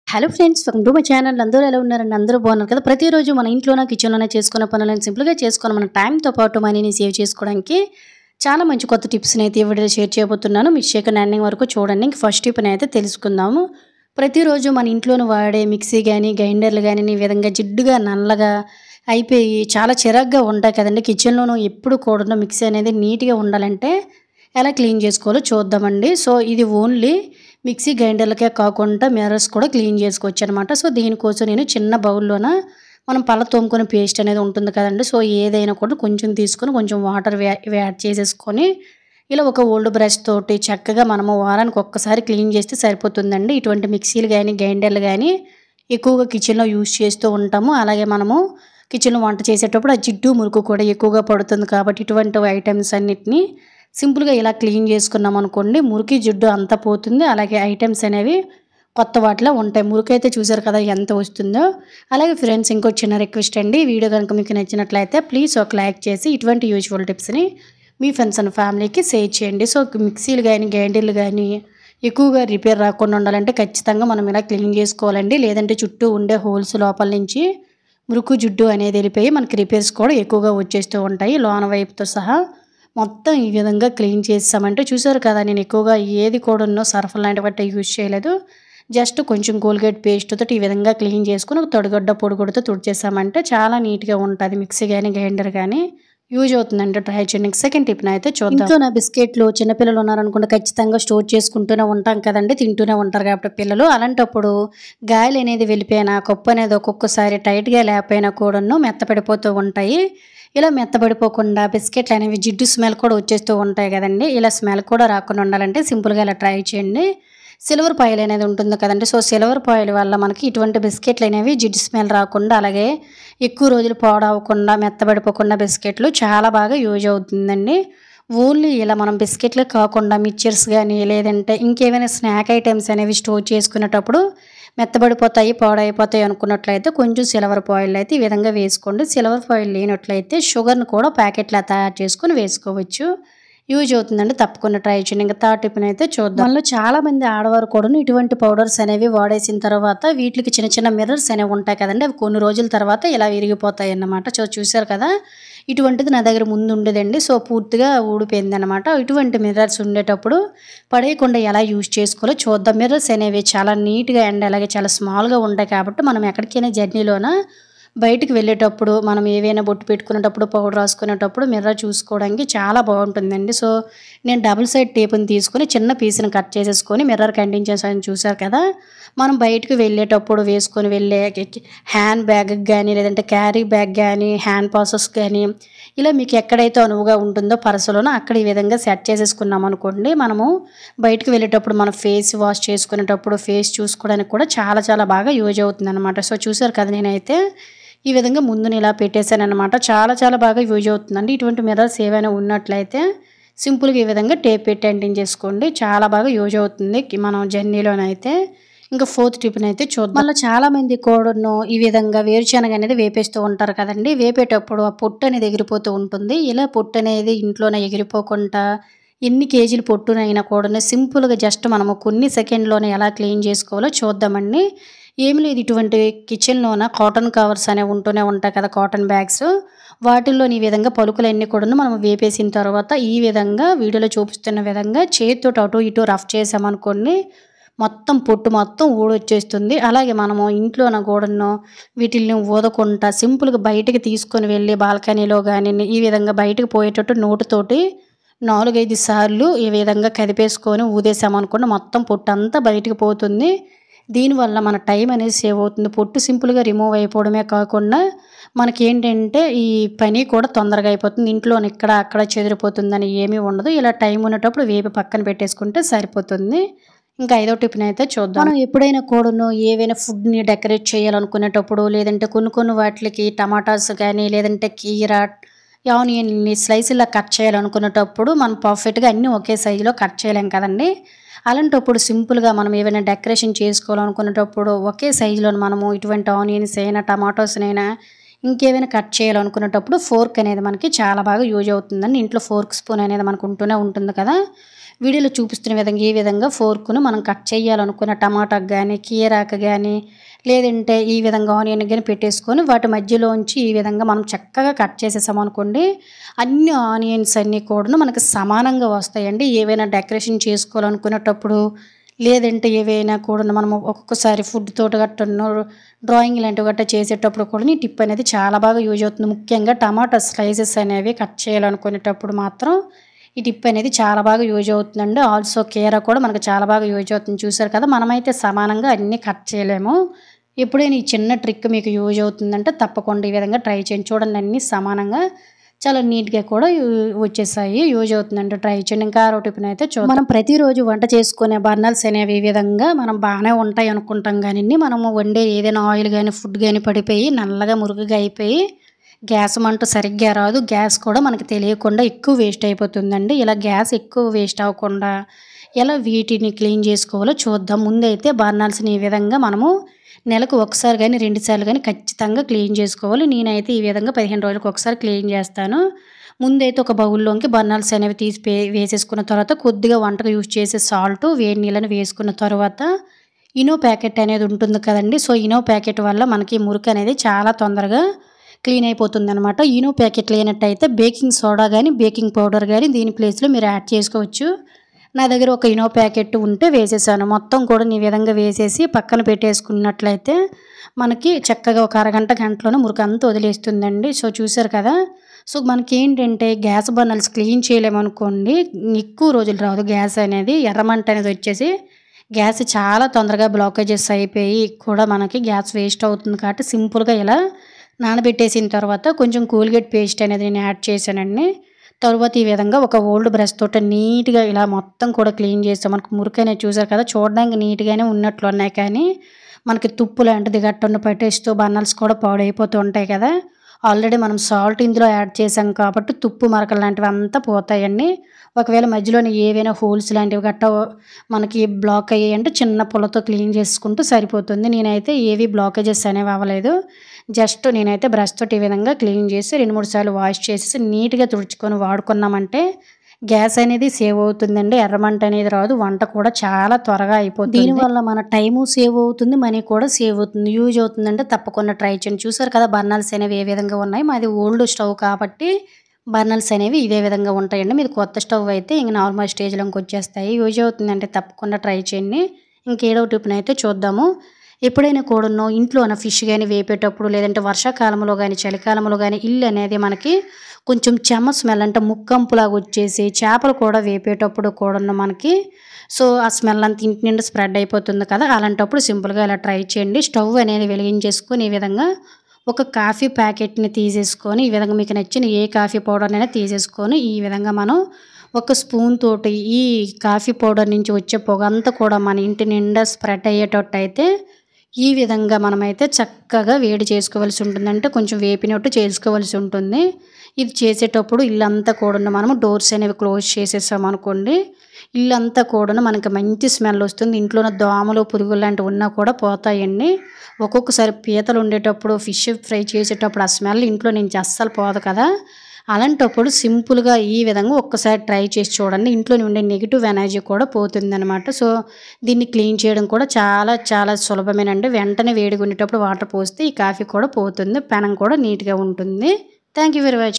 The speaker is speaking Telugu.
Hello friends, welcome to my channel. అందరూ ఎలా ఉన్నారండి? అందరూ బాగున్నారు కదా? ప్రతిరోజు మన ఇంట్లోనే కిచెన్లోనే చేసుకునే పనులను సింపుల్గా చేసుకొని మన టైంతో పాటు మనీని సేవ్ చేసుకోవడానికి చాలా మంచి కొత్త టిప్స్ని అయితే ఈ వీడియోలో షేర్ చేయబోతున్నాను. మిస్ చేయకుండా ఎండింగ్ వరకు చూడండి. ఇంక ఫస్ట్ టిప్ని అయితే తెలుసుకుందాము. ప్రతిరోజు మన ఇంట్లోనే వాడే మిక్సీ కానీ గ్రైండర్లు కానీ ఈ విధంగా జిడ్డుగా నల్లగా అయిపోయి చాలా చిరాగ్గా ఉంటాయి కదండి. కిచెన్లోనూ ఎప్పుడు కూడా మిక్సీ అనేది నీట్గా ఉండాలంటే ఎలా క్లీన్ చేసుకోవాలో చూద్దామండి. సో ఇది ఓన్లీ మిక్సీ గ్రైండర్లకే కాకుండా మిర్రర్స్ కూడా క్లీన్ చేసుకోవచ్చు అనమాట. సో దీనికోసం నేను చిన్న బౌల్లోన మనం పళ్ళ తోముకునే పేస్ట్ అనేది ఉంటుంది కదండి. సో ఏదైనా కూడా కొంచెం తీసుకొని కొంచెం వాటర్ యాడ్ చేసేసుకొని ఇలా ఒక ఓల్డ్ బ్రష్ తోటి చక్కగా మనము వారానికి ఒక్కసారి క్లీన్ చేస్తే సరిపోతుందండి. ఇటువంటి మిక్సీలు కానీ గ్రైండర్లు కానీ ఎక్కువగా కిచెన్లో యూజ్ చేస్తూ ఉంటాము. అలాగే మనము కిచెన్లో వంట చేసేటప్పుడు ఆ జిడ్డు మురుకు కూడా ఎక్కువగా పడుతుంది కాబట్టి ఇటువంటి ఐటమ్స్ అన్నిటిని సింపుల్గా ఇలా క్లీన్ చేసుకున్నాం అనుకోండి, మురికి జిడ్డు అంతా పోతుంది. అలాగే ఐటమ్స్ అనేవి కొత్త వాటిలో ఉంటాయి. మురికి అయితే చూసారు కదా ఎంత వస్తుందో. అలాగే ఫ్రెండ్స్, ఇంకో చిన్న రిక్వెస్ట్ అండి, వీడియో కనుక మీకు నచ్చినట్లయితే ప్లీజ్ ఒక లైక్ చేసి ఇటువంటి యూజ్ఫుల్ టిప్స్ని మీ ఫ్రెండ్స్ అండ్ ఫ్యామిలీకి షేర్ చేయండి. సో మిక్సీలు కానీ గ్రైండర్లు కానీ ఎక్కువగా రిపేర్ రాకుండా ఉండాలంటే ఖచ్చితంగా మనం ఇలా క్లీన్ చేసుకోవాలండి. లేదంటే చుట్టూ ఉండే హోల్స్ లోపల నుంచి మురుకు జిడ్డు అనేది వెళ్ళిపోయి మనకి రిపేర్స్ కూడా ఎక్కువగా వచ్చేస్తూ ఉంటాయి. లోన వైపుతో సహా మొత్తం ఈ విధంగా క్లీన్ చేసామంటే చూసారు కదా, నేను ఎక్కువగా ఏది కూడా సర్ఫ్ లాంటి వాటి యూజ్ చేయలేదు. జస్ట్ కొంచెం కోల్గేట్ పేస్ట్ తోటి ఈ విధంగా క్లీన్ చేసుకుని ఒక తొడగడ్డ పొడిగొడ్డతో తుడిచేసామంటే చాలా నీట్గా ఉంటుంది. మిక్సీ కానీ గ్రైండర్ కానీ యూజ్ అవుతుందంటే ట్రై చేయండి. సెకండ్ టిప్ని అయితే చూద్దాం. ఇంట్లో నా బిస్కెట్లు చిన్నపిల్లలు ఉన్నారనుకుంటే ఖచ్చితంగా స్టోర్ చేసుకుంటూనే ఉంటాం కదండి, తింటూనే ఉంటారు కాబట్టి పిల్లలు. అలాంటప్పుడు గాయలు అనేది వెళ్ళిపోయినా కప్పు అనేది ఒక్కొక్కసారి టైట్గా లేకపోయినా కూడా మెత్తపడిపోతూ ఉంటాయి. ఇలా మెత్తబడిపోకుండా బిస్కెట్లు అనేవి జిడ్డు స్మెల్ కూడా వచ్చేస్తూ ఉంటాయి కదండి. ఇలా స్మెల్ కూడా రాకుండా ఉండాలంటే సింపుల్గా ఇలా ట్రై చేయండి. సిల్వర్ ఫాయిల్ అనేది ఉంటుంది కదండి. సో సిల్వర్ ఫాయిల్ వల్ల మనకి ఇటువంటి బిస్కెట్లు అనేవి జిడ్డు స్మెల్ రాకుండా అలాగే ఎక్కువ రోజులు పాడవకుండా మెత్తబడిపోకుండా బిస్కెట్లు చాలా బాగా యూజ్ అవుతుందండి. ఓన్లీ ఇలా మనం బిస్కెట్లే కాకుండా మిక్చర్స్ కానీ లేదంటే ఇంకేమైనా స్నాక్ ఐటమ్స్ అనేవి స్టోర్ చేసుకునేటప్పుడు మెత్తబడిపోతాయి పాడైపోతాయి అనుకున్నట్లయితే కొంచెం సిల్వర్ ఫాయిల్ అయితే ఈ విధంగా వేసుకోండి. సిల్వర్ ఫాయిల్ లేనట్లయితే షుగర్ని కూడా ప్యాకెట్లా తయారు చేసుకొని వేసుకోవచ్చు. యూజ్ అవుతుందండి, తప్పకుండా ట్రై చేయండి. ఇంకా థర్డ్ టిప్ని అయితే చూద్దాం. మనలో చాలా మంది ఆడవారు కూడా ఇటువంటి పౌడర్స్ అనేవి వాడేసిన తర్వాత వీటికి చిన్న చిన్న మిర్రర్స్ అనేవి ఉంటాయి కదండి, అవి కొన్ని రోజుల తర్వాత ఇలా విరిగిపోతాయి అన్నమాట. సో చూసారు కదా, ఇటువంటిది నా దగ్గర ముందు ఉండేదండి. సో పూర్తిగా ఊడిపోయింది అనమాట. ఇటువంటి మిర్రర్స్ ఉండేటప్పుడు పడేయకుండా ఎలా యూజ్ చేసుకోవాలో చూద్దాం. మిర్రర్స్ అనేవి చాలా నీట్గా అండ్ అలాగే చాలా స్మాల్గా ఉంటాయి కాబట్టి మనం ఎక్కడికైనా జర్నీలోన బయటికి వెళ్ళేటప్పుడు మనం ఏవైనా బొట్టు పెట్టుకునేటప్పుడు పౌడర్ రాసుకునేటప్పుడు మిర్రర్ చూసుకోవడానికి చాలా బాగుంటుందండి. సో నేను డబుల్ సైడ్ టేప్ని తీసుకొని చిన్న పీస్ని కట్ చేసేసుకొని మిర్రర్కి అంటించేసాను. చూసారు కదా, మనం బయటకు వెళ్ళేటప్పుడు వేసుకొని వెళ్ళే హ్యాండ్ బ్యాగ్ కానీ లేదంటే క్యారీ బ్యాగ్ కానీ హ్యాండ్ పాసెస్ కానీ ఇలా మీకు ఎక్కడైతే అనువుగా ఉంటుందో పర్సులోనో అక్కడ ఈ విధంగా సెట్ చేసేసుకున్నాం అనుకోండి, మనము బయటకు వెళ్ళేటప్పుడు మనం ఫేస్ వాష్ చేసుకునేటప్పుడు ఫేస్ చూసుకోవడానికి కూడా చాలా చాలా బాగా యూజ్ అవుతుంది అనమాట. సో చూసారు కదా, నేనైతే ఈ విధంగా ముందుని ఇలా పెట్టేశాను అనమాట. చాలా చాలా బాగా యూజ్ అవుతుందండి. ఇటువంటి మిర్రర్స్ ఏవైనా ఉన్నట్లయితే సింపుల్గా ఈ విధంగా టేప్ పెట్టి అంటించేసుకోండి, చాలా బాగా యూజ్ అవుతుంది మనం జర్నీలోనైతే. ఇంకా ఫోర్త్ టిప్ని అయితే చూద్దాం. మళ్ళీ చాలా మంది కూడాను ఈ విధంగా వేరుశనగ అనేది వేపేస్తూ ఉంటారు కదండి. వేపేటప్పుడు ఆ పొట్టు అనేది ఎగిరిపోతూ ఉంటుంది. ఇలా పొట్టు అనేది ఇంట్లోనే ఎగిరిపోకుండా ఎన్ని కేజీలు పొట్టునైనా కూడా సింపుల్గా జస్ట్ మనము కొన్ని సెకండ్లోనే ఎలా క్లీన్ చేసుకోవాలో చూద్దామండి. ఏమి లేదు, ఇటువంటి కిచెన్లోన కాటన్ కవర్స్ అనేవి ఉంటూనే ఉంటాయి కదా, కాటన్ బ్యాగ్స్. వాటిల్లో ఈ విధంగా పలుకులన్నీ కూడా మనం వేపేసిన తర్వాత ఈ విధంగా వీడియోలో చూపిస్తున్న విధంగా చేతితో అటు ఇటు రఫ్ చేసామనుకోండి, మొత్తం పొట్టు మొత్తం ఊడొచ్చేస్తుంది. అలాగే మనము ఇంట్లోన కూడాను వీటిల్ని ఊదకుండా సింపుల్గా బయటికి తీసుకొని వెళ్ళి బాల్కనీలో కానీ ఈ విధంగా బయటకు పోయేటట్టు నోటుతోటి 4-5 సార్లు ఈ విధంగా కదిపేసుకొని ఊదేసామనుకోండి, మొత్తం పొట్టు అంతా బయటకు పోతుంది. దీనివల్ల మన టైం అనేది సేవ్ అవుతుంది. పొట్టు సింపుల్గా రిమూవ్ అయిపోవడమే కాకుండా మనకేంటంటే ఈ పని కూడా తొందరగా అయిపోతుంది. ఇంట్లోని ఇక్కడ అక్కడ చెదిరిపోతుందని ఏమీ ఉండదు. ఇలా టైం ఉన్నప్పుడు వేపి పక్కన పెట్టేసుకుంటే సరిపోతుంది. ఇంకా 5వ టిప్ని అయితే చూద్దాం. మనం ఎప్పుడైనా కూడాను ఏవైనా ఫుడ్ని డెకరేట్ చేయాలనుకునేటప్పుడు లేదంటే కొన్ని వాటికి టమాటాస్ కానీ లేదంటే కీరా ఆనియన్ని స్లైస్లా కట్ చేయాలనుకునేటప్పుడు మనం పర్ఫెక్ట్గా అన్నీ ఒకే సైజులో కట్ చేయలేం కదండి. అలాంటప్పుడు సింపుల్గా మనం ఏమైనా డెకరేషన్ చేసుకోవాలనుకునేటప్పుడు ఒకే సైజులో మనము ఇటువంటి ఆనియన్స్ అయినా టమాటోస్నైనా ఇంకేమైనా కట్ చేయాలనుకునేటప్పుడు ఫోర్క్ అనేది మనకి చాలా బాగా యూజ్ అవుతుందండి. ఇంట్లో ఫోర్క్ స్పూన్ అనేది మనకు ఉంటూనే ఉంటుంది కదా. వీడియోలో చూపిస్తున్న విధంగా ఈ విధంగా ఫోర్క్‌ను మనం కట్ చేయాలనుకున్న టమాటాకు గానీ, కీరాకు గానీ, లేదంటే ఈ విధంగా ఆనియన్ గానీ పెట్టేసుకొని వాటి మధ్యలోంచి ఈ విధంగా మనం చక్కగా కట్ చేసేసామనుకోండి, అన్ని ఆనియన్స్ అన్నీ కూడాను మనకు సమానంగా వస్తాయండి. ఏవైనా డెకరేషన్ చేసుకోవాలనుకునేటప్పుడు, లేదంటే ఏవైనా కూడాను మనము ఒక్కొక్కసారి ఫుడ్ తోటి గట్టను డ్రాయింగ్ లాంటివి గట్టా చేసేటప్పుడు కూడా ఈ టిప్ అనేది చాలా బాగా యూజ్ అవుతుంది. ముఖ్యంగా టమాటా స్లైసెస్ అనేవి కట్ చేయాలనుకునేటప్పుడు మాత్రం ఈ టిప్ అనేది చాలా బాగా యూజ్ అవుతుందండి. ఆల్సో కీరా కూడా మనకు చాలా బాగా యూజ్ అవుతుంది. చూసారు కదా! మనమైతే సమానంగా అన్నీ కట్ చేయలేము. ఎప్పుడైనా ఈ చిన్న ట్రిక్ మీకు యూజ్ అవుతుందంటే తప్పకుండా ఈ విధంగా ట్రై చేయండి. చూడండి అన్నీ సమానంగా చాలా నీట్‌గా కూడా వచ్చేసాయి. యూజ్ అవుతుందండి. ట్రై చేయండి. ఇంకా ఆరో టిప్‌నైతే చూద్దాం. మనం ప్రతిరోజు వంట చేసుకునే బర్నర్స్ అనేవి ఈ విధంగా మనం బాగానే ఉంటాయి అనుకుంటాం గానండి, మనము వండే ఏదైనా ఆయిల్ గానీ, ఫుడ్ గానీ పడిపోయి నల్లగా మురుగుగా అయిపోయి గ్యాస్ మంట సరిగ్గా రాదు. గ్యాస్ కూడా మనకు తెలియకుండా ఎక్కువ వేస్ట్ అయిపోతుందండి. ఇలా గ్యాస్ ఎక్కువ వేస్ట్ అవ్వకుండా ఎలా వీటిని క్లీన్ చేసుకోవాలో చూద్దాం. ముందైతే బర్నర్స్‌ని ఈ విధంగా మనము నెలకు ఒకసారి గానీ, 2 సార్లు గానీ ఖచ్చితంగా క్లీన్ చేసుకోవాలి. నేనైతే ఈ విధంగా 15 రోజులకు ఒకసారి క్లీన్ చేస్తాను. ముందైతే ఒక బౌల్‌లోకి బర్నర్స్ అనేవి తీసి వేసేసుకున్న తర్వాత కొద్దిగా వంటకు యూజ్ చేసే సాల్టు, వేడి నీళ్ళని వేసుకున్న తర్వాత ఇనో ప్యాకెట్ అనేది ఉంటుంది కదండీ! సో, ఇనో ప్యాకెట్ వల్ల మనకి మురికి అనేది చాలా తొందరగా క్లీన్ అయిపోతుందనమాట. ఇనో ప్యాకెట్ లేనట్టయితే బేకింగ్ సోడా గానీ, బేకింగ్ పౌడర్ గానీ దీని ప్లేస్‌లో మీరు యాడ్ చేసుకోవచ్చు. నా దగ్గర ఒక ఇనో ప్యాకెట్ ఉంటే వేసేసాను. మొత్తం కూడా ఈ విధంగా వేసేసి పక్కన పెట్టేసుకున్నట్లయితే మనకి చక్కగా ఒక అరగంట, గంటలోనే మురికంతా వదిలేస్తుందండి. సో, చూసారు కదా! సో, మనకేంటంటే గ్యాస్ బర్నర్స్ క్లీన్ చేయలేమనుకోండి, ఎక్కువ రోజులు రాదు గ్యాస్ అనేది. ఎర్రమంట అనేది వచ్చేసి గ్యాస్ చాలా తొందరగా బ్లాకేజెస్ అయిపోయి కూడా మనకి గ్యాస్ వేస్ట్ అవుతుంది కాబట్టి సింపుల్‌గా ఇలా నానబెట్టేసిన తర్వాత కొంచెం కోల్గేట్ పేస్ట్ అనేది నేను యాడ్ చేశానండి. తరువాత ఈ విధంగా ఒక ఓల్డ్ బ్రష్ తోటి నీట్‌గా ఇలా మొత్తం కూడా క్లీన్ చేస్తాం. మనకు మురికి అనేది చూసారు కదా! చూడడానికి నీట్‌గానే ఉన్నట్లు ఉన్నాయి కానీ, మనకి తుప్పు లాంటిది గట్టను పట్టేస్తూ బర్నర్స్ కూడా పాడైపోతూ ఉంటాయి కదా! ఆల్రెడీ మనం సాల్ట్ ఇందులో యాడ్ చేసాం కాబట్టి తుప్పు మరకలు లాంటివి అంతా పోతాయండి. ఒకవేళ మధ్యలోనే ఏవైనా హోల్స్ లాంటివి గట్టా మనకి బ్లాక్ అయ్యాయంటే చిన్న పుల్లతో క్లీన్ చేసుకుంటూ సరిపోతుంది. నేనైతే ఏవి బ్లాకేజెస్ అనేవి అవ్వలేదు. జస్ట్ నేనైతే బ్రష్ తోటి ఈ విధంగా క్లీన్ చేసి 2, 3 సార్లు వాష్ చేసేసి నీట్‌గా తుడుచుకొని వాడుకున్నామంటే గ్యాస్ అనేది సేవ్ అవుతుందండి. ఎర్రమంట అనేది రాదు. వంట కూడా చాలా త్వరగా అయిపోతుంది. దీనివల్ల మన టైము సేవ్ అవుతుంది. మనీ కూడా సేవ్ అవుతుంది. యూజ్ అవుతుందంటే తప్పకుండా ట్రై చేయండి. చూసారు కదా! బర్నర్స్ అనేవి ఏ విధంగా ఉన్నాయి. మాది ఓల్డ్ స్టవ్ కాబట్టి బర్నర్స్ అనేవి ఇదే విధంగా ఉంటాయండి. మీది కొత్త స్టవ్ అయితే ఇంక నార్మల్ స్టేజ్‌లోకి వచ్చేస్తాయి. యూజ్ అవుతుందంటే తప్పకుండా ట్రై చేయండి. ఇంకేడో టిప్‌నైతే చూద్దాము. ఎప్పుడైనా కూడాను ఇంట్లోన ఫిష్ గానీ వేపేటప్పుడు లేదంటే వర్షాకాలంలో గానీ, చలికాలంలో గానీ ఇల్లు అనేది మనకి కొంచెం చెమ్మ స్మెల్ అంటే ముక్కంపులాగా వచ్చేసి చేపలు కూడా వేపేటప్పుడు కూడాను మనకి సో, ఆ స్మెల్ అంతా ఇంటి నిండా స్ప్రెడ్ అయిపోతుంది కదా! అలాంటప్పుడు సింపుల్‌గా ఇలా ట్రై చేయండి. స్టవ్ అనేది వెలిగించేసుకొని ఈ విధంగా ఒక కాఫీ ప్యాకెట్‌ని తీసేసుకొని ఈ విధంగా మీకు నచ్చిన ఏ కాఫీ పౌడర్‌నైనా తీసేసుకొని ఈ విధంగా మనం ఒక స్పూన్ తోటి ఈ కాఫీ పౌడర్ నుంచి వచ్చే పొగంతా కూడా మన ఇంటి నిండా స్ప్రెడ్ అయ్యేటట్టయితే ఈ విధంగా మనమైతే చక్కగా వేడి చేసుకోవాల్సి ఉంటుంది. అంటే కొంచెం వేపినట్టు చేసుకోవాల్సి ఉంటుంది. ఇది చేసేటప్పుడు ఇల్లంతా కూడాను మనము డోర్స్ అనేవి క్లోజ్ చేసేసామనుకోండి, ఇల్లంతా కూడాను మనకి మంచి స్మెల్ వస్తుంది. ఇంట్లోన దోమలు, పురుగులు లాంటివి ఉన్నా కూడా పోతాయండి. ఒక్కొక్కసారి పీతలు ఉండేటప్పుడు, ఫిష్ ఫ్రై చేసేటప్పుడు ఆ స్మెల్ ఇంట్లో నుంచి అస్సలు పోదు కదా! అలాంటప్పుడు సింపుల్‌గా ఈ విధంగా ఒక్కసారి ట్రై చేసి చూడండి. ఇంట్లోనే ఉండే నెగెటివ్ ఎనర్జీ కూడా పోతుందనమాట. సో, దీన్ని క్లీన్ చేయడం కూడా చాలా చాలా సులభమేనండి. వెంటనే వేడిగా ఉండేటప్పుడు వాటర్ పోస్తే ఈ కాఫీ కూడా పోతుంది. పెనం కూడా నీట్‌గా ఉంటుంది. Thank you very much.